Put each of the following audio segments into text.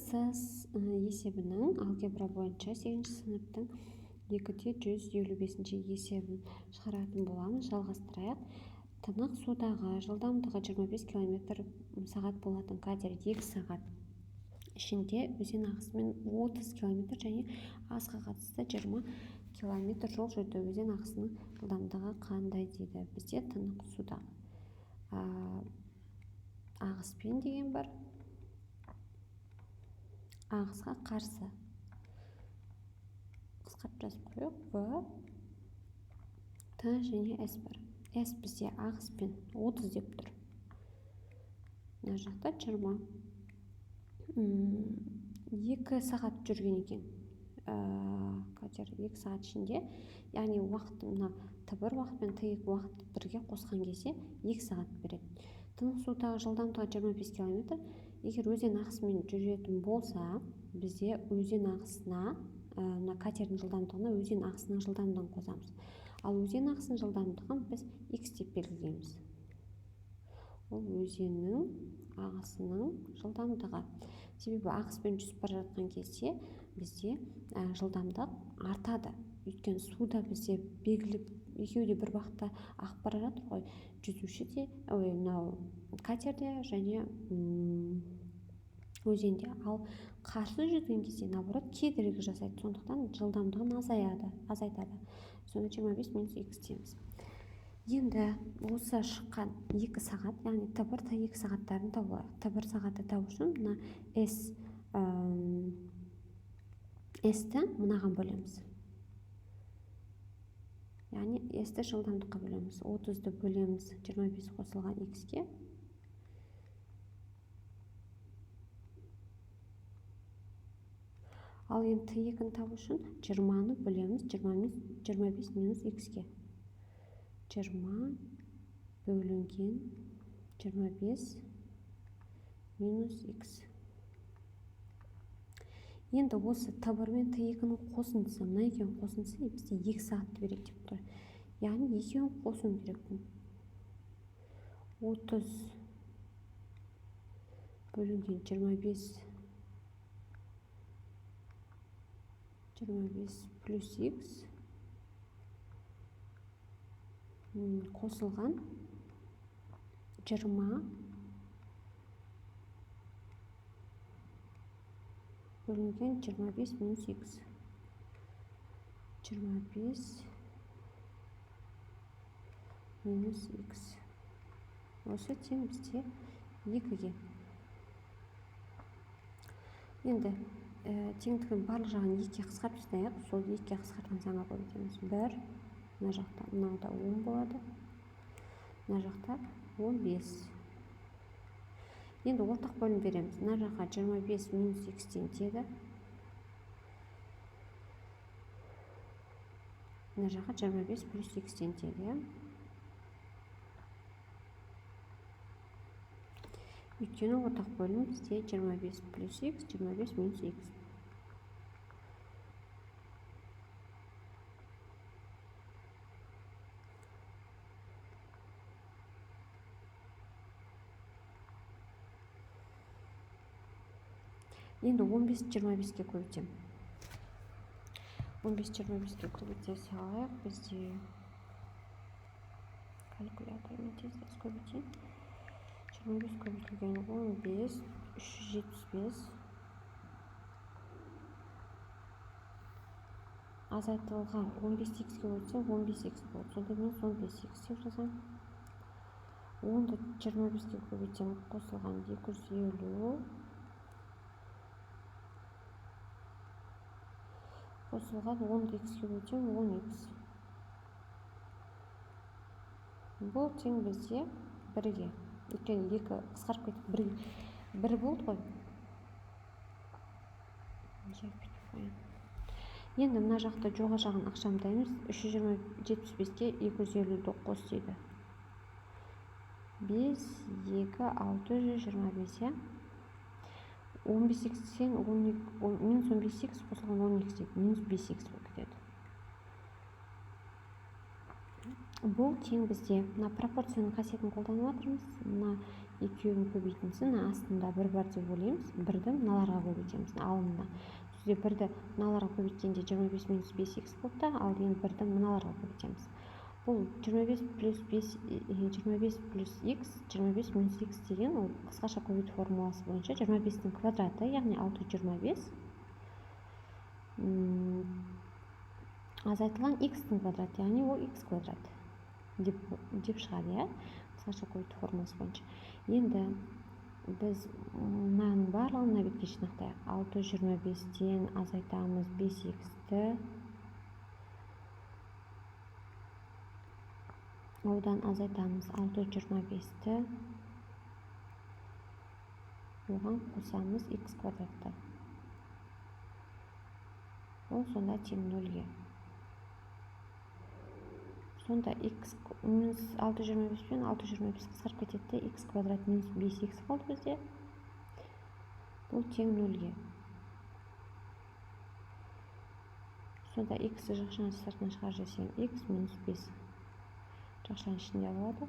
есебінің алгебра бойынша 8-ші сыныптың 2/155 есебін шығаратын боламыз. Жалғастырайық. Тынық судағы жылдамдығы 25 км сағат болатын катер 2 сағат ішінде өзен ағысымен 30 км және ағысқа қатысты 20 км жол жүрді. Өзен ағысының жылдамдығы қандай дейді. Бізде тынық суда ағыспен деген бар. Ағысқа қарсы қысқартып жазып қойып, В, Т және С бар. С бізде ағыспен 30 деп тұр. Мына жақта 20. 2 сағат жүрген екен. Катер 2 сағат ішінде, яғни уақыт, мына Т1 уақыт пен Т2 уақыт бірге қосқан кезде 2 сағат береді. Тынық судағы жылдамдығы 25 км. Егер өзен ағысымен жүретін болса, бізде өзен ағысына, мына катердің жылдамдығына өзен ағысының жылдамдығын қосамыз. Ал өзен ағысының жылдамдығын біз X деп белгілейміз. Ол өзеннің ағысының жылдамдығы. Себебі ағыспен жүзіп бара жатқан кезде бізде жылдамдық артады. Өйткені суда бізде белгілі, екеуі де бір бағытта ағып бара жатыр ғой. Жүзуші де, мынау катерде және өзенде. Ал қарсы жүрген кезде наоборот кедергі жасайды. Сондықтан жылдамдығын азайтады. Сонда 25 минус X дейміз. Енді осы шыққан 2 сағат, яғни Т1, Т2 сағаттарын табу. Т1 сағатты табу үшін мына S-ті мынаған бөлеміз. Яғни S-ті жылдамдыққа бөлеміз. 30-ды бөлеміз 25 қосылған X-ке. Ал енді Т2-ні табу үшін 20-ны бөлеміз 25 минус X-ке. 20 бөлінген 25 минус X. Енді осы Т1 мен Т2-ның қосындысы, мына екеуінің қосындысы бізде 2 сағатты береді деп тұр. Яғни екеуін қосуым керекпін. 30 бөлінген 25 плюс X қосылған 20 бөлінген 25 минус X. 25 минус X. Осы тең бізде 2-ге. Енді теңдігін барлық жағын 2-ге қысқартып тастайық. Сол 2-ге қысқартқан санға көбейтеміз. 1, мына жақта, мынада 10 болады. Мына жақта 15. Енді ортақ бөлім береміз. Мына жаққа 25 минус X-тен теді. Мына жаққа 25 плюс X-тен теді. Өйткені ортақ бөлім бізде 25 плюс X, 25 минус X. Енді 15-25-ке көбейтем. 15-25-ке көбейте салайық. Бізде калькулятормен тез көбейтейін. 25 көбейтілген 15, 375. Азайтылған 15x-ке көбейтсем 15x болады. Сонда мен 15x деп жазам. 10-ды 25-ке көбейтсем қосылған 250. Қосылған 10-ды x-ке көбейтсем 10x. Бұл тең бізде 1-ге. Өйткені 2 қысқарып кетіп 1 болды ғой. Енді мына жақта жоға жағын ақшамдаймыз. 375-ке 250-ді қос дейді. 5, 2, 625. 15x-тен минус 15x қосылған 10x дейді. Минус 5x болып кетеді. Бұл тең бізде мына пропорцияның қасиетін қолданып жатырмыз. Мына екеуінің көбейтіндісі мына астында бір бар деп ойлаймыз. Бірді мыналарға көбейтеміз. Ал мына бізде бірді мыналарға көбейткенде 25 минус 5х болды, ал енді бірді мыналарға көбейтеміз. Бұл 25 плюс 5, 25 плюс х, 25 минус х деген ол қысқаша көбейту формуласы бойынша 25-дің квадраты, яғни 625 азайтылған х-тің квадраты, яғни ол х квадрат деп шығады, иә, қысқаша көбейту формуласы бойынша. Енді біз мынаның барлығын мына бетке жинақтайық. 625-тен азайтамыз 5х-ті, одан азайтамыз 625-ті, оған қосамыз х квадратты. Ол сонда тең 0-ге. Сонда х минус 625 пен 625 қысқарып кетеді, х квадрат минус 5х қалды бізде. Бұл тең 0-ге. Сонда х жақшаның сыртына шығарып жіберсем, х минус 5 жақшаның ішінде болады.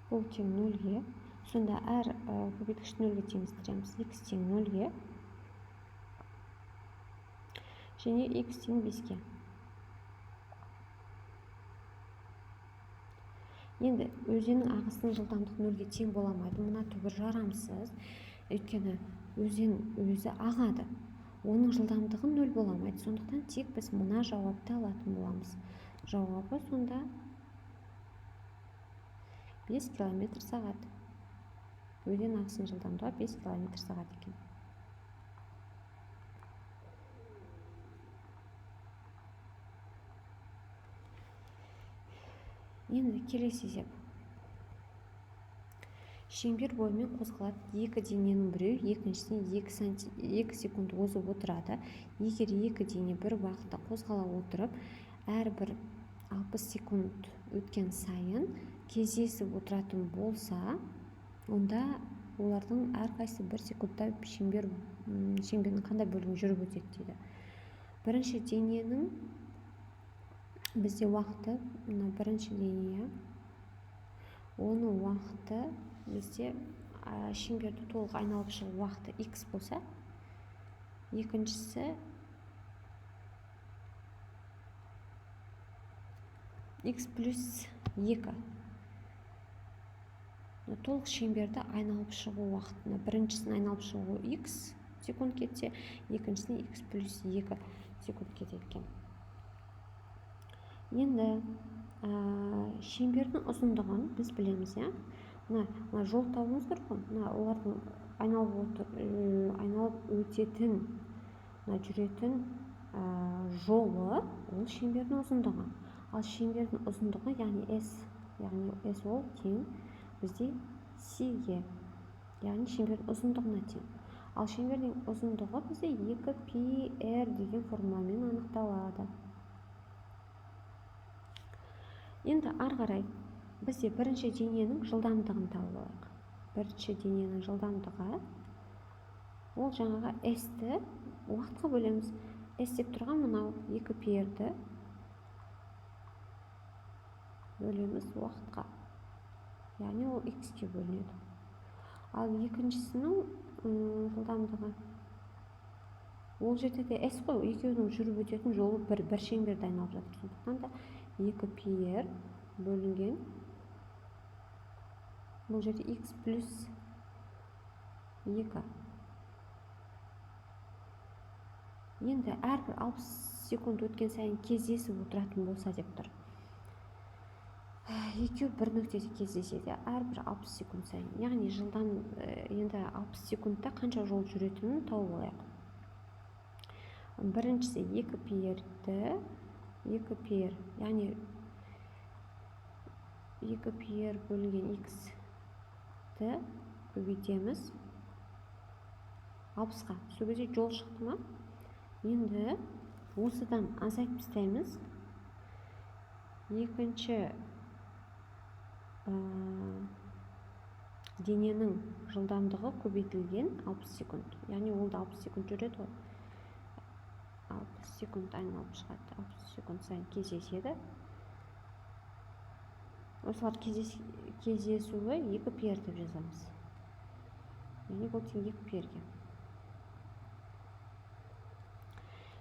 Бұл тең 0-ге. Сонда әр көбейткішті 0-ге теңестіреміз. Х тең 0-ге. Және х тең 5-ге. Енді өзеннің ағысының жылдамдығы 0-ге тең боламайды. Мына түбір жарамсыз. Өйткені өзен өзі ағады. Оның жылдамдығы 0 боламайды. Сондықтан тек біз мына жауапты алатын боламыз. Жауабы сонда 5 км сағат. Өзен ағысының жылдамдығы 5 км сағат екен. Енді келесі есеп. Шеңбер бойымен қозғалады екі дененің біреу екіншісіне 2 секунд озып отырады. Егер екі дене бір уақытта қозғала отырып, әрбір 60 секунд өткен сайын кездесіп отыратын болса, онда олардың әрқайсысы 1 секундта шеңбердің қандай бөлігін жүріп өтеді дейді. Бірінші дененің бізде уақыты, мына бірінші дене, оның уақыты бізде шеңберді толық айналып шығу уақыты x болса, екіншісі x плюс 2. Толық шеңберді айналып шығу уақытына біріншісін айналып шығу x секунд кетсе, екіншісіне x плюс 2 секунд кетеді екен. Енді шеңбердің ұзындығын біз білеміз, иә? Мына жол тауыңыз бар ғой, олардың айналып өтетін, жүретін жолы, ол шеңбердің ұзындығы. Ал шеңбердің ұзындығы, яғни S ол тең бізде C-ге, яғни шеңбердің ұзындығына тең. Ал шеңбердің ұзындығы бізде 2πr деген формуламен анықталады. Енді ары қарай бізде бірінші дененің жылдамдығын тауып алайық. Бірінші дененің жылдамдығы, ол жаңағы S-ті уақытқа бөлеміз. S деп тұрған мынау 2πr-ді бөлеміз уақытқа. Яғни ол x-ке бөлінеді. Ал екіншісінің жылдамдығы, ол жерде де S қой, екеуінің жүріп өтетін жолы бір шеңберді айналып жатыр. Сондықтан да 2πr бөлінген, бұл жерде x плюс 2. Енді әрбір 60 секунд өткен сайын кездесіп отыратын болса деп тұр. Екеу бір нүктеде кездеседі, әрбір 60 секунд сайын. Яғни енді 60 секундта қанша жол жүретінін тауып алайық. Біріншісі 2πr-ді, 2πr, яғни 2πr бөлінген x-ті көбейтеміз 60-ға. Сол кезде жол шықты ма? Енді осыдан азайтып тастаймыз. Екінші дененің жылдамдығы көбейтілген 60 секунд. Яғни ол да 60 секунд жүреді ғой. 60 секунд айналып шығады. 60 секунд сайын кездеседі. осылар кездесуі 2 пер деп жазамыз. Яғни бұл тең 2 перге.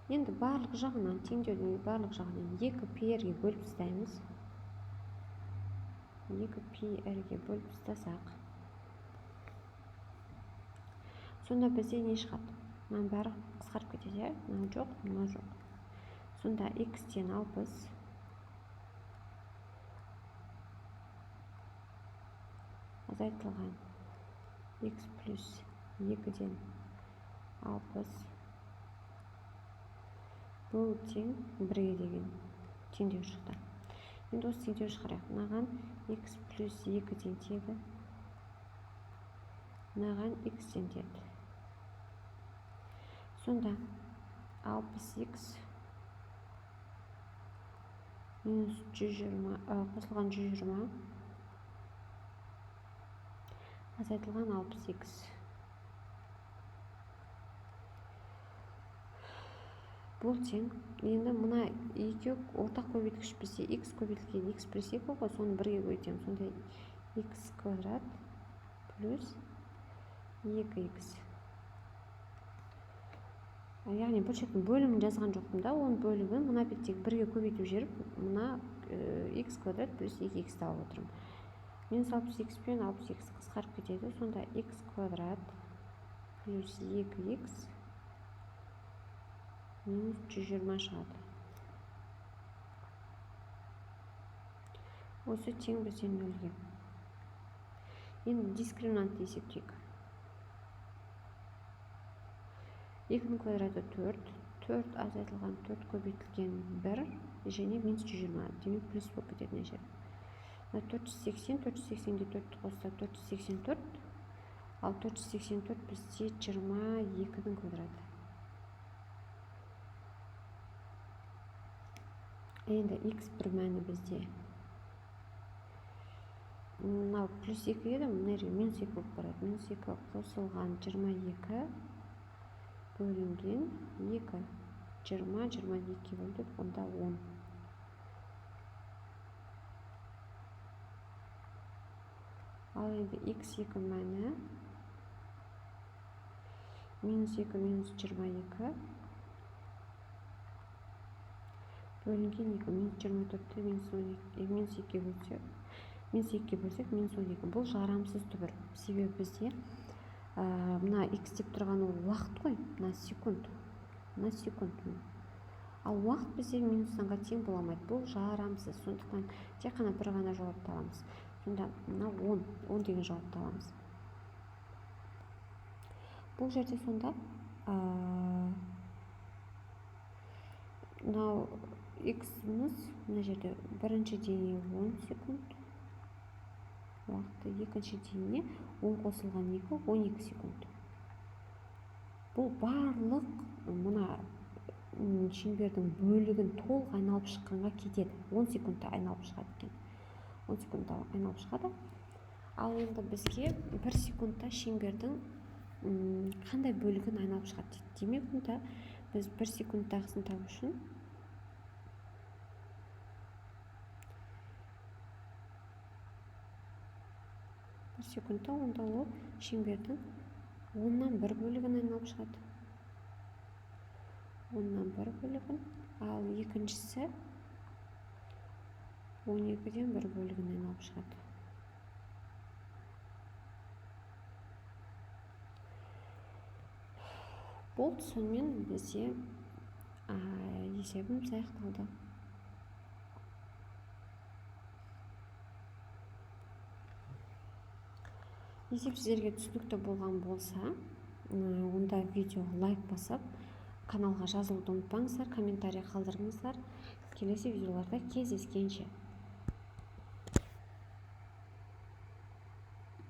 Енді барлық жағынан, теңдеудің барлық жағынан 2 перге бөліп тастаймыз. 2 перге бөліп тастасақ, сонда бізде не шығады? Мынаның бәрі қысқарып кетеді, мынау жоқ, мынау жоқ. Сонда x-тен 60 азайтылған x плюс 2-ден 60 бұл тең 1-ге деген теңдеу шықты. Енді осы теңдеу шығарайық. Мынаған x плюс 2-ден тегі, мынаған x-тен теді. Сонда 60x минус 120, қосылған 120 азайтылған 60x. Бұл тең, енді мына екеу ортақ көбейткіш бізде x көбейтілген x плюс 2 ғой, соны 1-ге көбейтеміз. Сонда x квадрат плюс 2x. Яғни бөлшектің бөлімін жазған жоқпын да, оның бөлігін мына беттегі 1-ге көбейтіп жіберіп, мына x квадрат плюс 2x алып отырмын. Минус 60x пен 60x қысқарып кетеді. Сонда x квадрат плюс 2x минус 120 шығады. Осы тең бізде 0-ге. Енді дискриминантты есептейік. 2-ның квадраты 4, 4 азайтылған 4 көбейтілген 1 және минус 120. Демек плюс болып кетеді мына жерде. 480, 480-ге 4 қосса 484, ал 484 бізде 22-дің квадраты. Енді x бір мәні бізде. Мынау плюс 2 еді, мына жерге минус 2 болып барады. Минус 2 қосылған 22 бөлінген 2. 20, 22 бөлдік, онда 10. Ал енді x2 мәні минус 2 минус 22 бөлінген 2. Минус 24-ті минус 2 бөлсек, минус 12. Бұл жарамсыз түбір. Себебі бізде мына x деп тұрған ол уақыт қой, мына секунд. Ал уақыт бізде минус санға тең боламайды. Бұл жарамсыз. Сондықтан тек қана бір ғана жауапты аламыз. Сонда мына 10 деген жауапты аламыз. Бұл жерде сонда мынау x-міз мына жерде бірінші дейіне 10 секунд. Уақыты екінші дейіне 10 қосылған 2, 12 секунд. Бұл барлық мына шеңбердің бөлігін толық айналып шыққанға кетеді. 10 секундта айналып шығады екен. 10 секундта айналып шығады. Ал енді бізге 1 секундта шеңбердің қандай бөлігін айналып шығады дейді. Демек, мұнда біз 1 секундтағысын табу үшін секундта онда ол шеңбердің 10-нан 1 бөлігін айналып шығады. 10-нан 1 бөлігін, ал екіншісі 12-ден 1 бөлігін айналып шығады. Болды, сонымен бізде есебіміз аяқталды. Есеп сіздерге түсінікті болған болса, онда видеоға лайк басып, каналға жазылуды ұмытпаңыздар, комментарий қалдырыңыздар. Келесі видеоларда кездескенше.